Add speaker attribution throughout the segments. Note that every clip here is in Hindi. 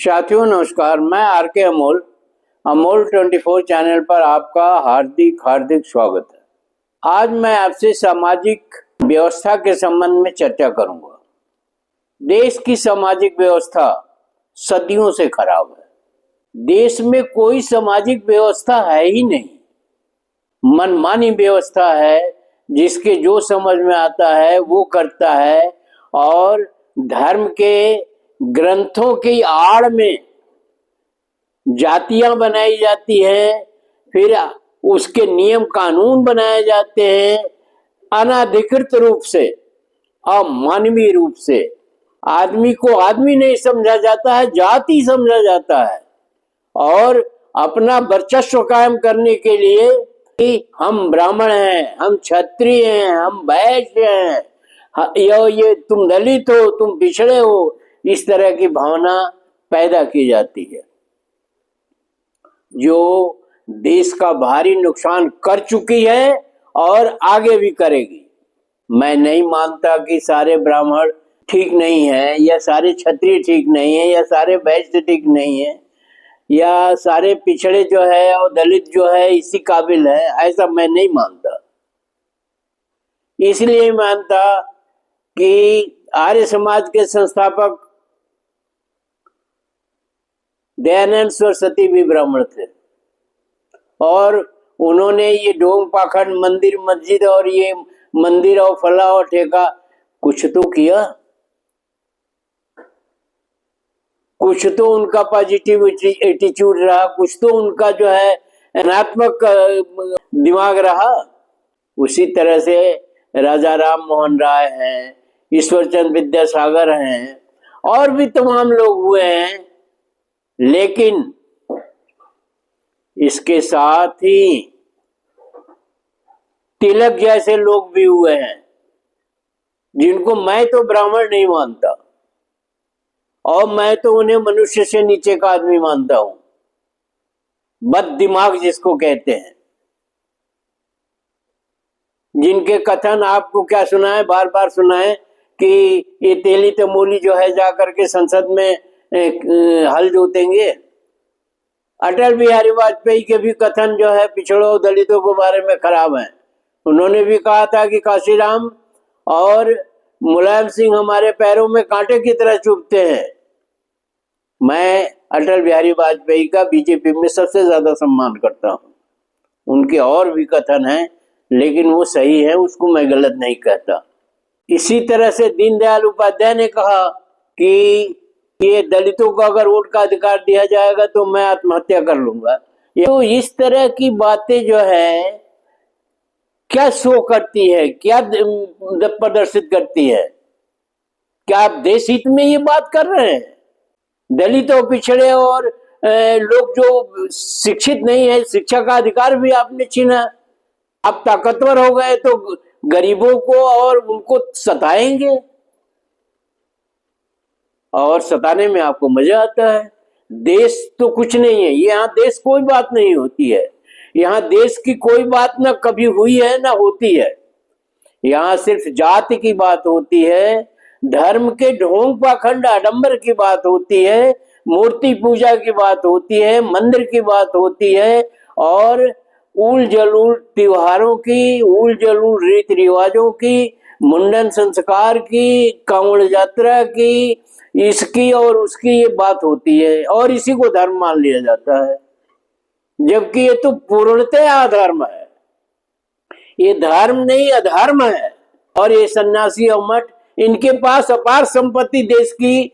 Speaker 1: साथियों नमस्कार, मैं आर के अमोल अमोल 24 चैनल पर आपका हार्दिक हार्दिक स्वागत है। आज मैं आपसे सामाजिक व्यवस्था के संबंध में चर्चा करूंगा। देश की सामाजिक व्यवस्था सदियों से खराब है। देश में कोई सामाजिक व्यवस्था है ही नहीं। मनमानी व्यवस्था है, जिसके जो समझ में आता है वो करता है और धर्म के ग्रंथों की आड़ में जातियां बनाई जाती हैं, फिर उसके नियम कानून बनाए जाते हैं। अनाधिकृत रूप से, अमानवीय रूप से आदमी को आदमी नहीं समझा जाता है, जाति समझा जाता है। और अपना वर्चस्व कायम करने के लिए कि हम ब्राह्मण हैं, हम क्षत्रिय हैं, हम वैश्य हैं, ये तुम दलित हो, तुम पिछड़े हो, इस तरह की भावना पैदा की जाती है, जो देश का भारी नुकसान कर चुकी है और आगे भी करेगी। मैं नहीं मानता कि सारे ब्राह्मण ठीक नहीं है, या सारे क्षत्रिय ठीक नहीं है, या सारे वैश्य ठीक नहीं है, या सारे पिछड़े जो है और दलित जो है इसी काबिल है, ऐसा मैं नहीं मानता। इसलिए मानता कि आर्य समाज के संस्थापक दयानंद सरस्वती भी ब्राह्मण थे और उन्होंने ये ढोंग पाखंड, मंदिर मस्जिद और ये मंदिर और फला और ठेका कुछ तो किया, कुछ तो उनका पॉजिटिव एटीट्यूड रहा, कुछ तो उनका जो है धनात्मक दिमाग रहा। उसी तरह से राजा राम मोहन राय हैं, ईश्वरचंद विद्यासागर हैं और भी तमाम लोग हुए हैं। लेकिन इसके साथ ही तिलक जैसे लोग भी हुए हैं, जिनको मैं तो ब्राह्मण नहीं मानता और मैं तो उन्हें मनुष्य से नीचे का आदमी मानता हूं, बद दिमाग जिसको कहते हैं। जिनके कथन आपको क्या सुनाए, बार बार सुनाए कि ये तेली तमोली जो है जाकर के संसद में हल जोतेंगे। अटल बिहारी वाजपेयी के भी कथन जो है पिछड़ों दलितों के बारे में खराब है। उन्होंने भी कहा था कि काशीराम और मुलायम सिंह हमारे पैरों में कांटे की तरह चुभते हैं। मैं अटल बिहारी वाजपेयी का बीजेपी में सबसे ज्यादा सम्मान करता हूं। उनके और भी कथन हैं, लेकिन वो सही है, उसको मैं गलत नहीं कहता। इसी तरह से दीनदयाल उपाध्याय ने कहा कि ये दलितों को अगर वोट का अधिकार दिया जाएगा तो मैं आत्महत्या कर लूंगा। तो इस तरह की बातें जो है क्या शो करती है, क्या प्रदर्शित करती है? क्या आप देश हित में ये बात कर रहे हैं? दलितों, पिछड़े और लोग जो शिक्षित नहीं है, शिक्षा का अधिकार भी आपने छीना। आप ताकतवर हो गए तो गरीबों को और उनको सताएंगे, और सताने में आपको मजा आता है। देश तो कुछ नहीं है, यहाँ देश कोई बात नहीं होती है। यहाँ देश की कोई बात ना कभी हुई है ना होती है। यहाँ सिर्फ जाति की बात होती है, धर्म के ढोंग पाखंड आडंबर की बात होती है, मूर्ति पूजा की बात होती है, मंदिर की बात होती है, और उल जलूल त्योहारों की, उल जलूल रीति रिवाजों की, मुंडन संस्कार की, कांवड़ यात्रा की, इसकी और उसकी ये बात होती है, और इसी को धर्म मान लिया जाता है, जबकि ये तो पूर्णतः अधर्म है। ये धर्म नहीं अधर्म है। और ये सन्यासी और मठ, इनके पास अपार संपत्ति, देश की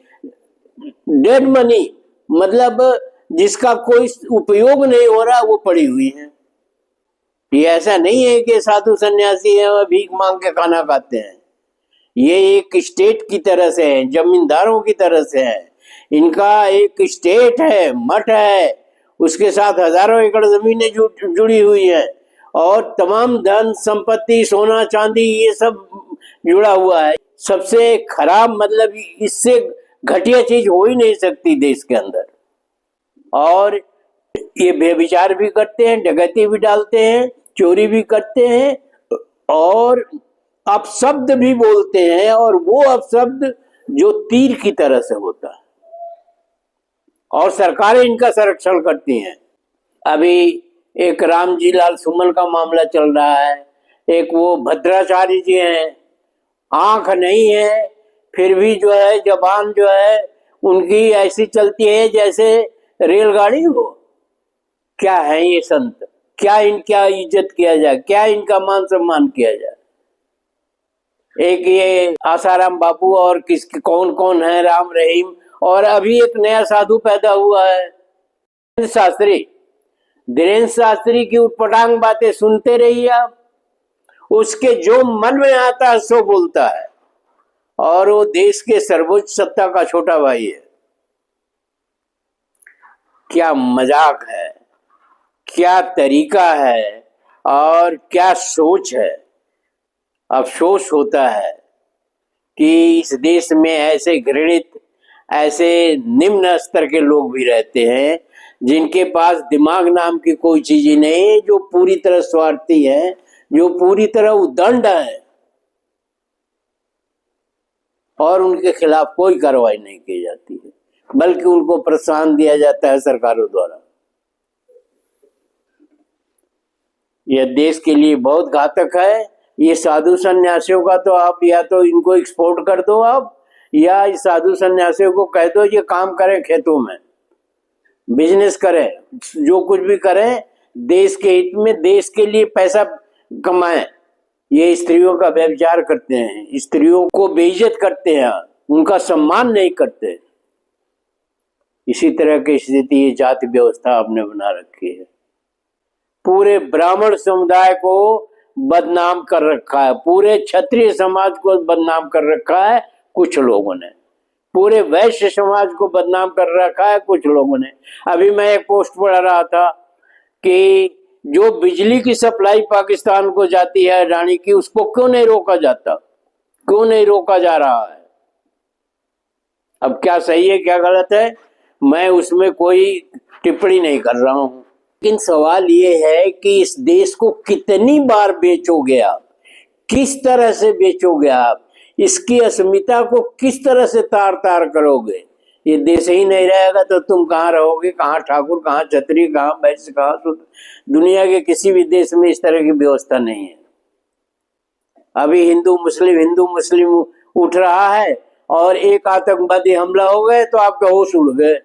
Speaker 1: डेड मनी, मतलब जिसका कोई उपयोग नहीं हो रहा, वो पड़ी हुई है। ये ऐसा नहीं है कि साधु सन्यासी है और भीख मांग के खाना खाते हैं। ये एक स्टेट की तरह से है, जमींदारों की तरह से है। इनका एक स्टेट है, मठ है, उसके साथ हजारों एकड़ जमीनें जुड़ी हुई है, और तमाम धन संपत्ति, सोना चांदी, ये सब जुड़ा हुआ है। सबसे खराब, मतलब इससे घटिया चीज हो ही नहीं सकती देश के अंदर। और ये बेविचार भी करते हैं, डकैती भी डालते हैं, चोरी भी करते हैं, और अपशब्द भी बोलते हैं, और वो अपशब्द जो तीर की तरह से होता है। और सरकारें इनका संरक्षण करती हैं। अभी एक रामजी लाल सुमन का मामला चल रहा है, एक वो भद्राचार्य जी हैं, आंख नहीं है फिर भी जो है जबान जो है उनकी ऐसी चलती है जैसे रेलगाड़ी हो। क्या है ये संत, क्या इनका इज्जत किया जाए, क्या इनका मान सम्मान किया जाए। एक ये आसाराम बापू और कौन कौन है, राम रहीम, और अभी एक नया साधु पैदा हुआ है शास्त्री। धीरेन्द्र शास्त्री की उटपटांग बातें सुनते रहिए आप, उसके जो मन में आता है सो बोलता है, और वो देश के सर्वोच्च सत्ता का छोटा भाई है। क्या मजाक है, क्या तरीका है और क्या सोच है। अफसोस होता है कि इस देश में ऐसे घृणित, ऐसे निम्न स्तर के लोग भी रहते हैं जिनके पास दिमाग नाम की कोई चीज ही नहीं, जो पूरी तरह स्वार्थी है, जो पूरी तरह उद्दंड है, और उनके खिलाफ कोई कार्रवाई नहीं की जाती है, बल्कि उनको प्रोत्साहन दिया जाता है सरकारों द्वारा। यह देश के लिए बहुत घातक है। ये साधु सन्यासियों का तो आप या तो इनको एक्सपोर्ट कर दो आप, या इस साधु सन्यासियों को कह दो ये काम करें, खेतों में बिजनेस करें, जो कुछ भी करें देश के हित में, देश के लिए पैसा कमाएं। ये स्त्रियों का व्यभिचार करते हैं, स्त्रियों को बेइज्जत करते हैं, उनका सम्मान नहीं करते। इसी तरह की स्थिति ये जाति व्यवस्था आपने बना रखी है। पूरे ब्राह्मण समुदाय को बदनाम कर रखा है, पूरे क्षत्रिय समाज को बदनाम कर रखा है कुछ लोगों ने, पूरे वैश्य समाज को बदनाम कर रखा है कुछ लोगों ने। अभी मैं एक पोस्ट पढ़ रहा था कि जो बिजली की सप्लाई पाकिस्तान को जाती है रानी की, उसको क्यों नहीं रोका जाता, क्यों नहीं रोका जा रहा है। अब क्या सही है क्या गलत है मैं उसमें कोई टिप्पणी नहीं कर रहा हूं, लेकिन सवाल ये है कि इस देश को कितनी बार बेचोगे आप, किस तरह से बेचोगे आप, इसकी अस्मिता को किस तरह से तार तार करोगे। ये देश ही नहीं रहेगा तो तुम कहाँ रहोगे, कहाँ ठाकुर, कहाँ क्षत्रिय, कहाँ वैश्य, कहाँ शूद्र। दुनिया के किसी भी देश में इस तरह की व्यवस्था नहीं है। अभी हिंदू मुस्लिम उठ रहा है और एक आतंकवादी हमला हो गए तो आपके होश उड़ गए।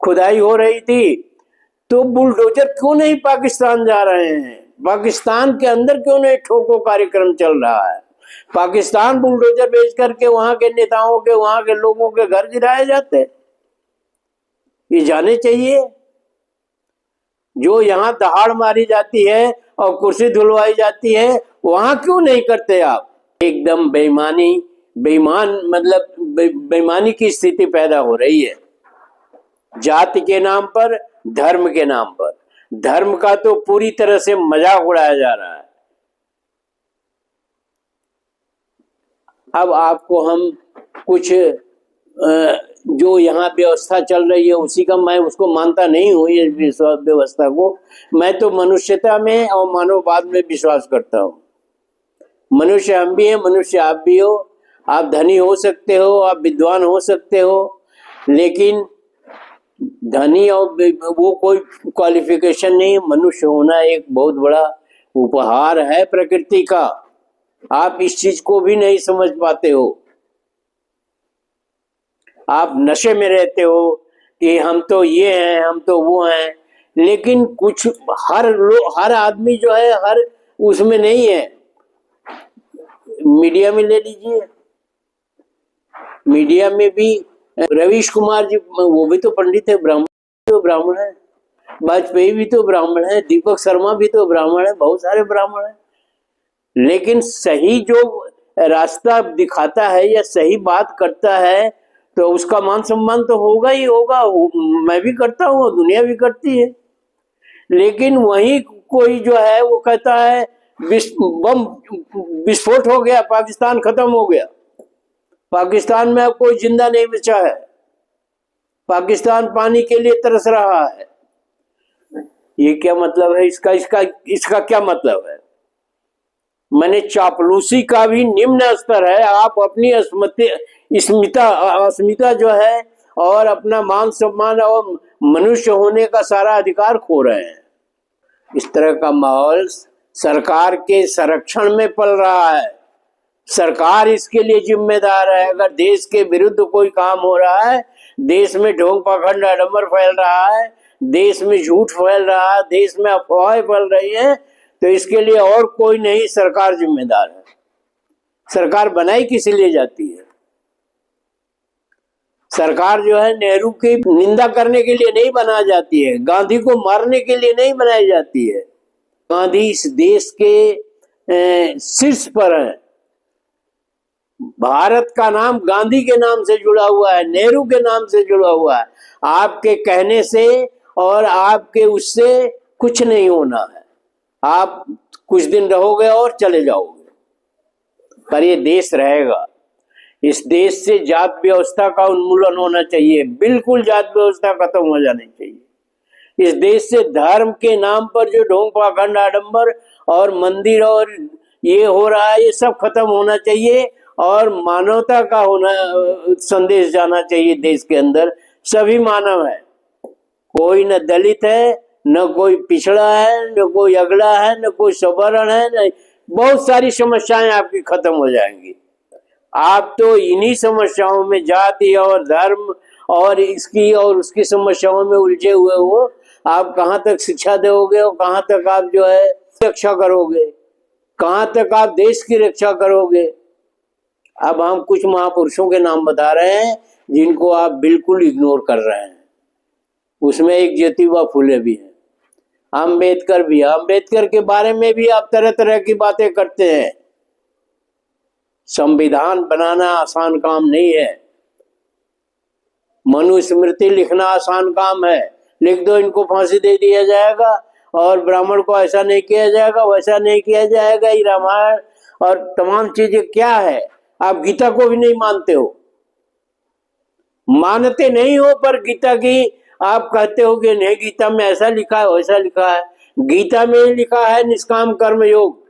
Speaker 1: खुदाई हो रही थी तो बुलडोजर क्यों नहीं पाकिस्तान जा रहे हैं, पाकिस्तान के अंदर क्यों नहीं ठोको कार्यक्रम चल रहा है। पाकिस्तान बुलडोजर भेज करके वहां के नेताओं के, वहां के लोगों के घर गिराए जाते, ये जाने चाहिए। जो यहाँ दहाड़ मारी जाती है और कुर्सी धुलवाई जाती है, वहां क्यों नहीं करते आप। एकदम बेईमानी की स्थिति पैदा हो रही है, जाति के नाम पर, धर्म के नाम पर। धर्म का तो पूरी तरह से मजाक उड़ाया जा रहा है। अब आपको हम कुछ जो यहाँ व्यवस्था चल रही है उसी का, मैं उसको मानता नहीं हूँ ये व्यवस्था को। मैं तो मनुष्यता में और मानववाद में विश्वास करता हूँ। मनुष्य हम भी हैं, मनुष्य आप भी हो। आप धनी हो सकते हो, आप विद्वान हो सकते हो, लेकिन धनी और वो कोई क्वालिफिकेशन नहीं। मनुष्य होना एक बहुत बड़ा उपहार है प्रकृति का। आप इस चीज को भी नहीं समझ पाते हो। आप नशे में रहते हो कि हम तो ये हैं, हम तो वो हैं, लेकिन कुछ हर आदमी जो है हर उसमें नहीं है। मीडिया में ले लीजिए, मीडिया में भी रवीश कुमार जी, वो भी तो पंडित है, ब्राह्मण है। वाजपेयी भी तो ब्राह्मण है, दीपक शर्मा भी तो ब्राह्मण है, बहुत सारे ब्राह्मण है। लेकिन सही जो रास्ता दिखाता है या सही बात करता है तो उसका मान सम्मान तो होगा ही होगा। मैं भी करता हूँ, दुनिया भी करती है। लेकिन वही कोई जो है वो कहता है बम विस्फोट हो गया, पाकिस्तान खत्म हो गया, पाकिस्तान में अब कोई जिंदा नहीं बचा है, पाकिस्तान पानी के लिए तरस रहा है। ये क्या मतलब है इसका क्या मतलब है। मैंने चापलूसी का भी निम्न स्तर है। आप अपनी अस्मिता जो है और अपना मान सम्मान और मनुष्य होने का सारा अधिकार खो रहे हैं। इस तरह का माहौल सरकार के संरक्षण में पल रहा है। सरकार इसके लिए जिम्मेदार है। अगर देश के विरुद्ध कोई काम हो रहा है, देश में ढोंग पाखंड आडंबर फैल रहा है, देश में झूठ फैल रहा है, देश में अफवाहें फैल रही हैं, तो इसके लिए और कोई नहीं, सरकार जिम्मेदार है। सरकार बनाई किस लिए जाती है? सरकार जो है नेहरू की निंदा करने के लिए नहीं बनाई जाती है, गांधी को मारने के लिए नहीं बनाई जाती है। गांधी इस देश के शीर्ष पर है। भारत का नाम गांधी के नाम से जुड़ा हुआ है, नेहरू के नाम से जुड़ा हुआ है। आपके कहने से और आपके उससे कुछ नहीं होना है। आप कुछ दिन रहोगे और चले जाओगे, पर ये देश रहेगा। इस देश से जात व्यवस्था का उन्मूलन होना चाहिए, बिल्कुल जात व्यवस्था खत्म हो जानी चाहिए। इस देश से धर्म के नाम पर जो ढोंग पाखंड आडंबर और मंदिर और ये हो रहा है, ये सब खत्म होना चाहिए और मानवता का होना संदेश जाना चाहिए देश के अंदर। सभी मानव है, कोई न दलित है, न कोई पिछड़ा है, न कोई अगड़ा है, न कोई सवर्ण है, न बहुत सारी समस्याएं आपकी खत्म हो जाएंगी। आप तो इन्हीं समस्याओं में, जाति और धर्म और इसकी और उसकी समस्याओं में उलझे हुए हो। आप कहाँ तक शिक्षा दोगे और कहाँ तक आप जो है रक्षा करोगे, कहाँ तक आप देश की रक्षा करोगे? अब हम कुछ महापुरुषों के नाम बता रहे हैं जिनको आप बिल्कुल इग्नोर कर रहे हैं। उसमें एक ज्योतिबा फुले भी है, अम्बेडकर भी है। अम्बेडकर के बारे में भी आप तरह तरह की बातें करते हैं। संविधान बनाना आसान काम नहीं है, मनुस्मृति लिखना आसान काम है। लिख दो, इनको फांसी दे दिया जाएगा और ब्राह्मण को ऐसा नहीं किया जाएगा, वैसा नहीं किया जाएगा। ये रामायण और तमाम चीजें क्या है? आप गीता को भी नहीं मानते हो, मानते नहीं हो, पर गीता की आप कहते हो कि नहीं गीता में ऐसा लिखा है वैसा लिखा है। गीता में लिखा है निष्काम कर्म योग,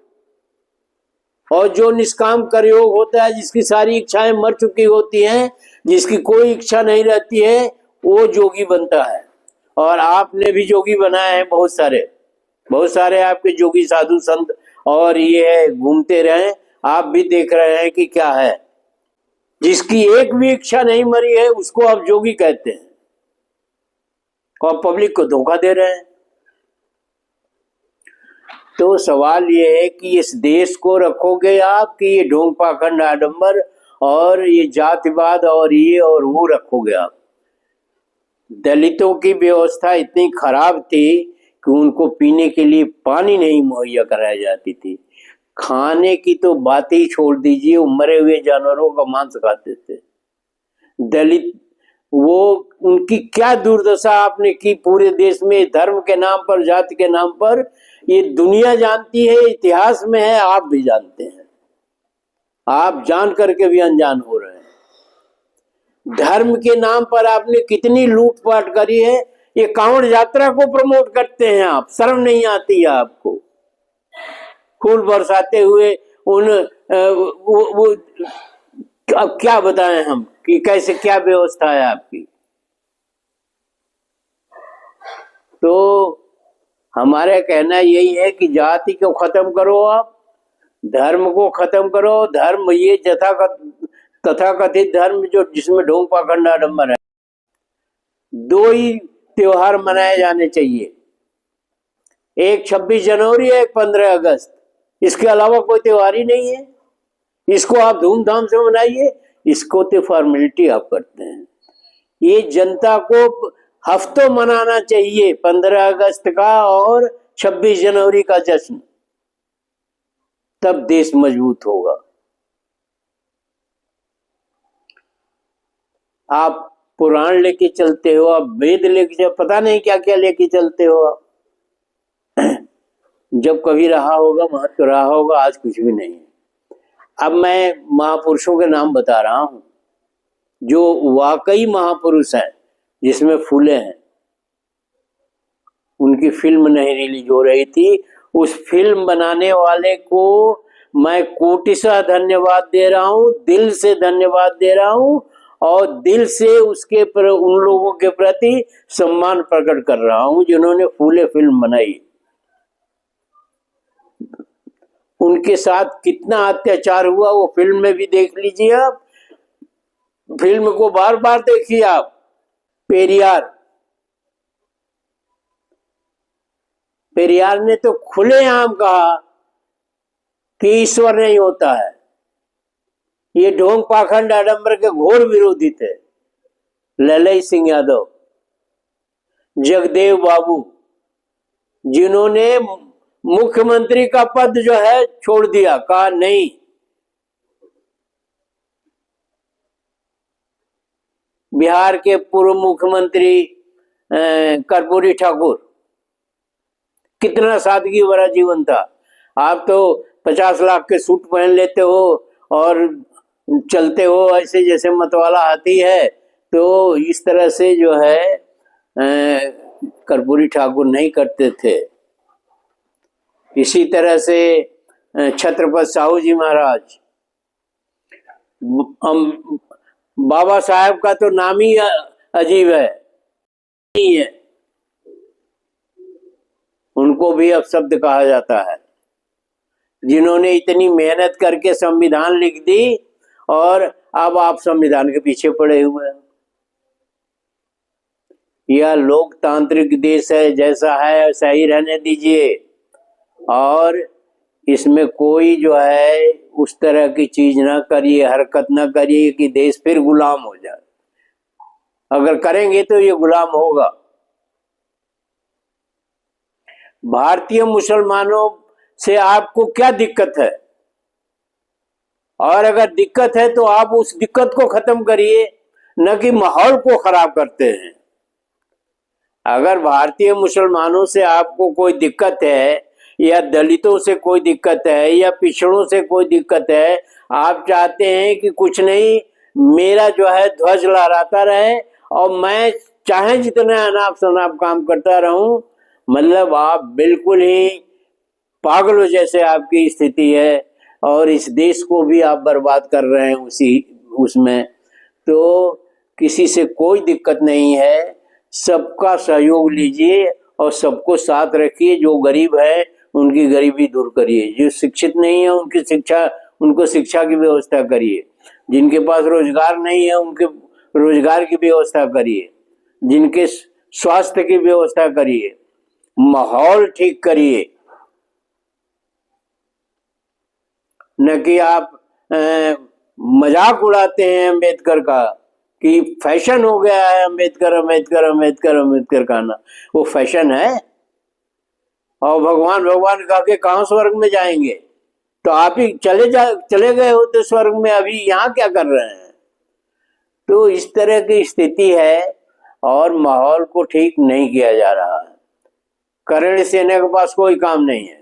Speaker 1: और जो निष्काम कर्म योग होता है, जिसकी सारी इच्छाएं मर चुकी होती हैं, जिसकी कोई इच्छा नहीं रहती है, वो जोगी बनता है। और आपने भी जोगी बनाए हैं, बहुत सारे आपके जोगी साधु संत और ये घूमते रहे। आप भी देख रहे हैं कि क्या है, जिसकी एक भी इच्छा नहीं मरी है उसको आप जोगी कहते हैं और पब्लिक को धोखा दे रहे हैं। तो सवाल ये है कि इस देश को रखोगे आप कि ये ढोंग पाखंड आडंबर और ये जातिवाद और ये और वो रखोगे आप? दलितों की व्यवस्था इतनी खराब थी कि उनको पीने के लिए पानी नहीं मुहैया कराई जाती थी। खाने की तो बात ही छोड़ दीजिए, मरे हुए जानवरों का मांस खाते थे दलित। वो उनकी क्या दुर्दशा आपने की पूरे देश में, धर्म के नाम पर, जाति के नाम पर। ये दुनिया जानती है, इतिहास में है, आप भी जानते हैं। आप जान करके भी अनजान हो रहे हैं। धर्म के नाम पर आपने कितनी लूटपाट करी है। ये कांवड़ यात्रा को प्रमोट करते हैं आप, शर्म नहीं आती है आपको? फूल बरसाते हुए उन वो अब क्या बताएं हम कि कैसे क्या व्यवस्था है आपकी। तो हमारा कहना यही है कि जाति को खत्म करो, आप धर्म को खत्म करो। धर्म ये तथाकथित धर्म जो जिसमें ढोंग पाखंड आडंबर है। 2 ही त्योहार मनाए जाने चाहिए, एक 26 जनवरी, एक 15 अगस्त। इसके अलावा कोई त्योहार ही नहीं है। इसको आप धूमधाम से मनाइए, इसको तो फॉर्मेलिटी आप करते हैं। ये जनता को हफ्तों मनाना चाहिए, 15 अगस्त का और 26 जनवरी का जश्न, तब देश मजबूत होगा। आप पुराण लेके चलते हो, आप वेद लेके पता नहीं क्या क्या लेके चलते हो आप। जब कभी रहा होगा महत्व रहा होगा, आज कुछ भी नहीं है। अब मैं महापुरुषों के नाम बता रहा हूं जो वाकई महापुरुष हैं, जिसमें फूले हैं। उनकी फिल्म नहीं रिलीज हो रही थी, उस फिल्म बनाने वाले को मैं कोटिशः धन्यवाद दे रहा हूं, दिल से धन्यवाद दे रहा हूं। और दिल से उन लोगों के प्रति सम्मान प्रकट कर रहा हूं जिन्होंने फूले फिल्म बनाई। उनके साथ कितना अत्याचार हुआ वो फिल्म में भी देख लीजिए आप, फिल्म को बार बार देखिए आप। पेरियार ने तो खुलेआम कहा कि ईश्वर नहीं होता है। ये ढोंग पाखंड आडंबर के घोर विरोधी थे। ललई सिंह यादव, जगदेव बाबू, जिन्होंने मुख्यमंत्री का पद जो है छोड़ दिया, कहा नहीं। बिहार के पूर्व मुख्यमंत्री कर्पूरी ठाकुर, कितना सादगी भरा जीवन था। आप तो 50 लाख के सूट पहन लेते हो और चलते हो ऐसे जैसे मतवाला हाथी है, तो इस तरह से जो है कर्पूरी ठाकुर नहीं करते थे। इसी तरह से छत्रपति साहू जी महाराज, बाबा साहब का तो नाम ही अजीब है, उनको भी अपशब्द कहा जाता है, जिन्होंने इतनी मेहनत करके संविधान लिख दी और अब आप संविधान के पीछे पड़े हुए हैं। यह लोकतांत्रिक देश है, जैसा है वैसा ही रहने दीजिए और इसमें कोई जो है उस तरह की चीज ना करिए, हरकत ना करिए कि देश फिर गुलाम हो जाए। अगर करेंगे तो ये गुलाम होगा। भारतीय मुसलमानों से आपको क्या दिक्कत है? और अगर दिक्कत है तो आप उस दिक्कत को खत्म करिए, न कि माहौल को खराब करते हैं। अगर भारतीय मुसलमानों से आपको कोई दिक्कत है या दलितों से कोई दिक्कत है या पिछड़ों से कोई दिक्कत है, आप चाहते हैं कि कुछ नहीं, मेरा जो है ध्वज लहराता रहे और मैं चाहे जितने अनाप शनाप काम करता रहूं, मतलब आप बिल्कुल ही पागलों जैसे आपकी स्थिति है और इस देश को भी आप बर्बाद कर रहे हैं उसमें। तो किसी से कोई दिक्कत नहीं है, सबका सहयोग लीजिए और सबको साथ रखिए। जो गरीब है उनकी गरीबी दूर करिए, जो शिक्षित नहीं है उनको शिक्षा की व्यवस्था करिए, जिनके पास रोजगार नहीं है उनके रोजगार की व्यवस्था करिए, जिनके स्वास्थ्य की व्यवस्था करिए, माहौल ठीक करिए। न कि आप मजाक उड़ाते हैं अम्बेडकर का कि फैशन हो गया है अम्बेडकर अम्बेडकर अम्बेडकर अम्बेडकर कहना। वो फैशन है? और भगवान भगवान कह के कहाँ स्वर्ग में जाएंगे? तो आप ही चले गए हो तो स्वर्ग में, अभी यहाँ क्या कर रहे हैं? तो इस तरह की स्थिति है और माहौल को ठीक नहीं किया जा रहा है। करण सेना के पास कोई काम नहीं है,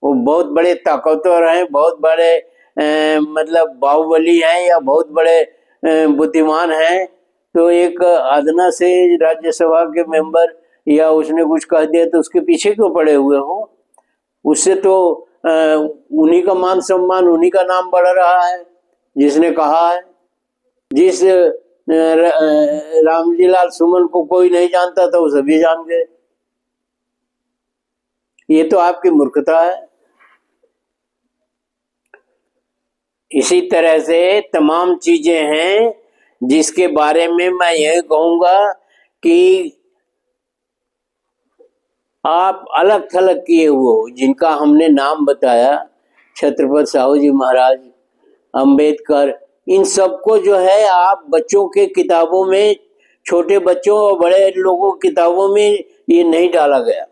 Speaker 1: वो बहुत बड़े ताकतवर हैं, बहुत बड़े मतलब बाहुबली हैं या बहुत बड़े बुद्धिमान हैं। तो एक अदना से राज्यसभा के मेंबर या उसने कुछ कह दिया तो उसके पीछे क्यों पड़े हुए हो? उससे तो उन्हीं का मान सम्मान, उन्हीं का नाम बढ़ रहा है जिसने कहा है। जिस रामजी लाल सुमन को कोई नहीं जानता था वो सभी जान गए। ये तो आपकी मूर्खता है। इसी तरह से तमाम चीजें हैं जिसके बारे में मैं यही कहूंगा कि आप अलग थलग किए हुए, जिनका हमने नाम बताया, छत्रपति साहू जी महाराज, अंबेडकर, इन सबको जो है आप बच्चों के किताबों में, छोटे बच्चों और बड़े लोगों की किताबों में ये नहीं डाला गया।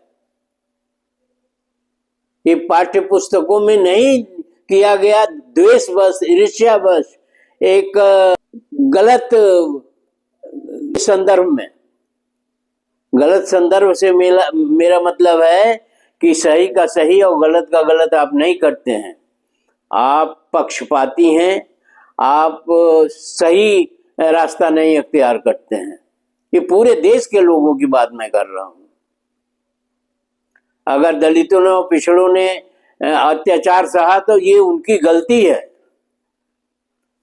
Speaker 1: ये पाठ्य पुस्तकों में नहीं किया गया। द्वेष बस, ईर्ष्या बस, एक गलत संदर्भ में, गलत संदर्भ से मेरा मतलब है कि सही का सही और गलत का गलत आप नहीं करते हैं। आप पक्षपाती हैं, आप सही रास्ता नहीं अख्तियार करते हैं। ये पूरे देश के लोगों की बात मैं कर रहा हूं। अगर दलितों ने और पिछड़ों ने अत्याचार सहा तो ये उनकी गलती है।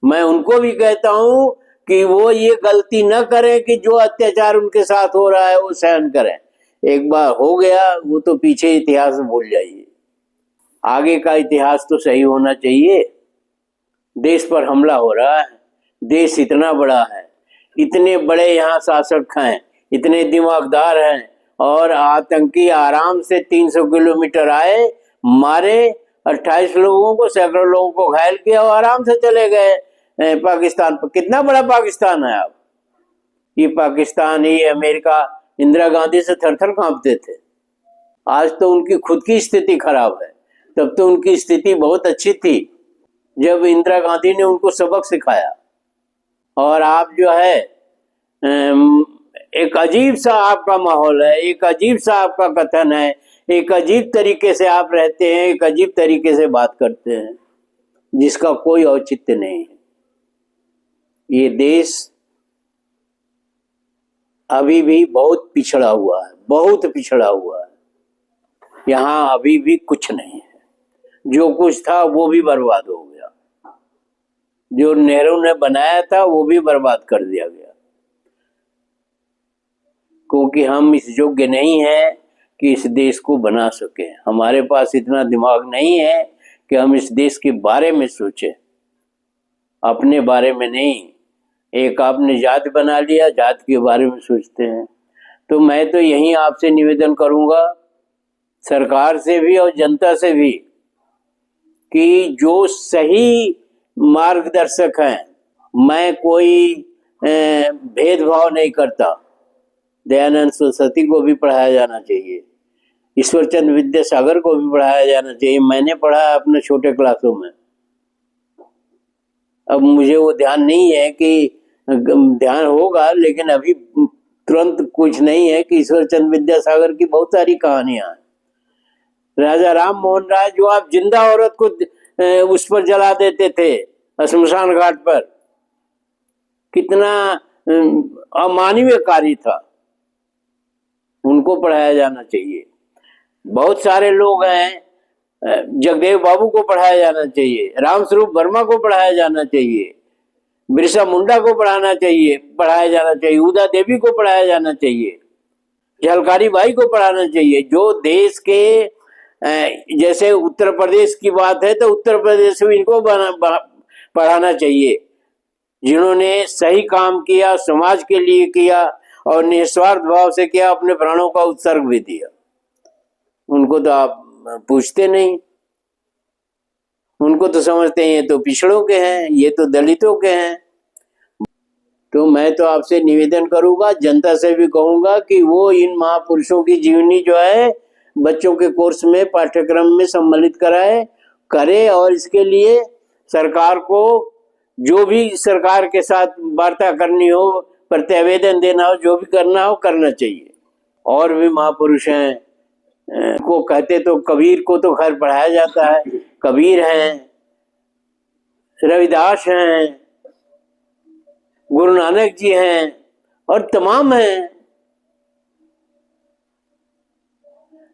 Speaker 1: मैं उनको भी कहता हूं कि वो ये गलती न करें कि जो अत्याचार उनके साथ हो रहा है वो सहन करें। एक बार हो गया वो तो पीछे इतिहास भूल जाइए, आगे का इतिहास तो सही होना चाहिए। देश पर हमला हो रहा है, देश इतना बड़ा है, इतने बड़े यहाँ शासक हैं, इतने दिमागदार हैं, और आतंकी आराम से 300 किलोमीटर आए, मारे 28 लोगों को, सैकड़ों लोगों को घायल किया और आराम से चले गए पाकिस्तान पर। कितना बड़ा पाकिस्तान है अब ये पाकिस्तान, ये अमेरिका इंदिरा गांधी से थर थर कांपते थे। आज तो उनकी खुद की स्थिति खराब है, तब तो उनकी स्थिति बहुत अच्छी थी जब इंदिरा गांधी ने उनको सबक सिखाया। और आप जो है एक अजीब सा आपका माहौल है, एक अजीब सा आपका कथन है, एक अजीब तरीके से आप रहते हैं, एक अजीब तरीके से बात करते हैं जिसका कोई औचित्य नहीं है। ये देश अभी भी बहुत पिछड़ा हुआ है, बहुत पिछड़ा हुआ है। यहाँ अभी भी कुछ नहीं है, जो कुछ था वो भी बर्बाद हो गया, जो नेहरू ने बनाया था वो भी बर्बाद कर दिया गया, क्योंकि हम इस योग्य नहीं हैं कि इस देश को बना सके। हमारे पास इतना दिमाग नहीं है कि हम इस देश के बारे में सोचें, अपने बारे में नहीं। एक आपने जाति बना लिया, जाति के बारे में सोचते हैं। तो मैं तो यही आपसे निवेदन करूंगा, सरकार से भी और जनता से भी, कि जो सही मार्गदर्शक हैं, मैं कोई भेदभाव नहीं करता। दयानंद सरस्वती को भी पढ़ाया जाना चाहिए, ईश्वरचंद विद्यासागर को भी पढ़ाया जाना चाहिए। मैंने पढ़ा अपने छोटे क्लासों में। अब मुझे वो ध्यान नहीं है कि ध्यान होगा, लेकिन अभी तुरंत कुछ नहीं है कि ईश्वरचंद विद्यासागर की बहुत सारी कहानियां हैं। राजा राम मोहन राय, जो आप जिंदा औरत को उस पर जला देते थे शमशान घाट पर, कितना अमानवीय कार्य था, उनको पढ़ाया जाना चाहिए। बहुत सारे लोग हैं, जगदेव बाबू को पढ़ाया जाना चाहिए, रामस्वरूप वर्मा को पढ़ाया जाना चाहिए, बिरसा मुंडा को पढ़ाया जाना चाहिए, उदा देवी को पढ़ाया जाना चाहिए, झलकारी बाई को पढ़ाना चाहिए। जो देश के जैसे उत्तर प्रदेश की बात है तो उत्तर प्रदेश में इनको पढ़ाना चाहिए, जिन्होंने सही काम किया, समाज के लिए किया और निस्वार्थ भाव से किया, अपने प्राणों का उत्सर्ग भी दिया। उनको तो आप पूछते नहीं, उनको तो समझते हैं ये तो पिछड़ों के हैं, ये तो दलितों के हैं। तो मैं तो आपसे निवेदन करूंगा, जनता से भी कहूंगा कि वो इन महापुरुषों की जीवनी जो है बच्चों के कोर्स में, पाठ्यक्रम में सम्मिलित करे, और इसके लिए सरकार को जो भी सरकार के साथ वार्ता करनी हो, प्रत्यावेदन देना हो, जो भी करना हो करना चाहिए। और भी महापुरुष हैं, को कहते तो कबीर को तो खैर पढ़ाया जाता है, कबीर हैं, रविदास हैं, गुरु नानक जी हैं, और तमाम हैं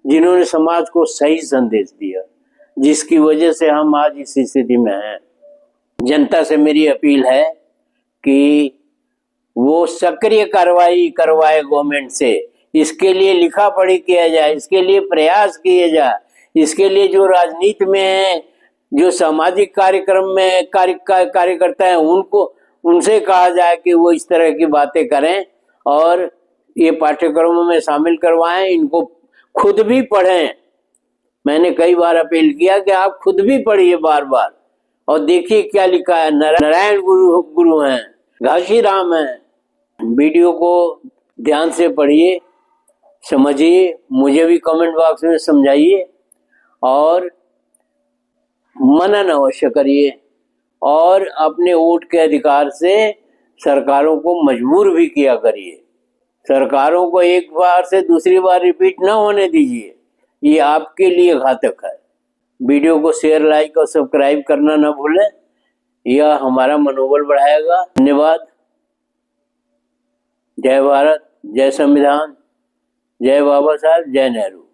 Speaker 1: जिन्होंने समाज को सही संदेश दिया, जिसकी वजह से हम आज इस स्थिति में हैं। जनता से मेरी अपील है कि वो सक्रिय कार्रवाई करवाए गवर्नमेंट से, इसके लिए लिखा पढ़ी किया जाए, इसके लिए प्रयास किए जाए, इसके लिए जो राजनीति में है, जो सामाजिक कार्यक्रम में कार्यकर्ता हैं, उनसे कहा जाए कि वो इस तरह की बातें करें और ये पाठ्यक्रमों में शामिल करवाएं, इनको खुद भी पढ़ें। मैंने कई बार अपील किया कि आप खुद भी पढ़िए बार बार और देखिए क्या लिखा है। नारायण गुरु हैं, घासीराम हैं। वीडियो को ध्यान से पढ़िए, समझिए, मुझे भी कमेंट बॉक्स में समझाइए और मनन अवश्य करिए, और अपने वोट के अधिकार से सरकारों को मजबूर भी किया करिए। सरकारों को एक बार से दूसरी बार रिपीट ना होने दीजिए, ये आपके लिए घातक है। वीडियो को शेयर, लाइक और सब्सक्राइब करना ना भूलें, यह हमारा मनोबल बढ़ाएगा। धन्यवाद। जय भारत, जय संविधान, जय बाबा साहब, जय नेहरू।